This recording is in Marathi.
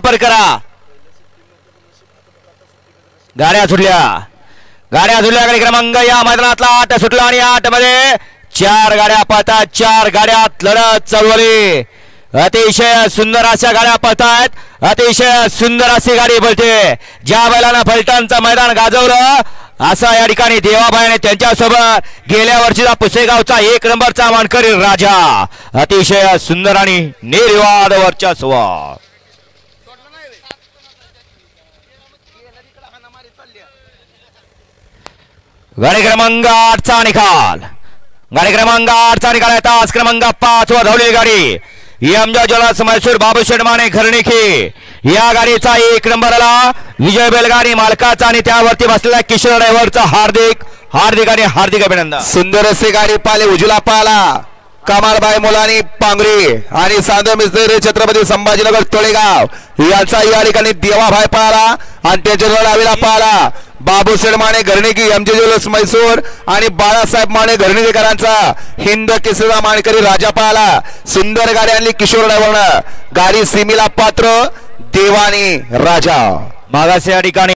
संपर्क करा. गाड्या सुटल्या गाडी क्रमांक या मैदानातला 8 सुटला आणि 8 मध्ये 4 गाड्या पळतात. 4 गाड्यात लढत चालवली. अतिशय सुंदर अशा गाड्या पळतायत. अतिशय सुंदर अशी गाडी पळते. ज्या बैलांना फलटणचं मैदान गाजवलं असा या ठिकाणी देवाबाईने त्यांच्यासोबत गेल्या वर्षीचा पुसेगावचा 1 नंबरचा मानकरी राजा. अतिशय सुंदर आणि निर्विवाद वर्चस्व. गाडी क्रमांक 8चा निकाल. गाडी क्रमांक 8चा निकाल आहे. तास क्रमांक 5 वर धावली गाडी एमजे ज्वेलर्स मैसूर बाबूशेठ माने घरणीकी. या गाडीचा 1 नंबरला विजय बैलगाडी मालकाचा आणि त्यावरती बसलेल्या किशोर ड्रायव्हरचा हार्दिक अभिनंदन. सुंदर असे गाडी पाले उजला पाला कमालबाई मुलानी पांगरी आणि सांदो मिस्त्री छत्रपती संभाजीनगर तोळेगाव याचा या ठिकाणी देवाभाई पाला आणि त्याच्या डावीला पाला बाबूशेठ माने घरणीकी एमजे ज्वेलर्स मैसूर आणि बाळासाहेब माने घरणीकरांचा हिंद केसरीचा मानकरी राजा पाला. सुंदर गाडी आणली किशोर ड्रायव्हरनं. गाडी सीमेला पात्र देवानी राजा. मागास या ठिकाणी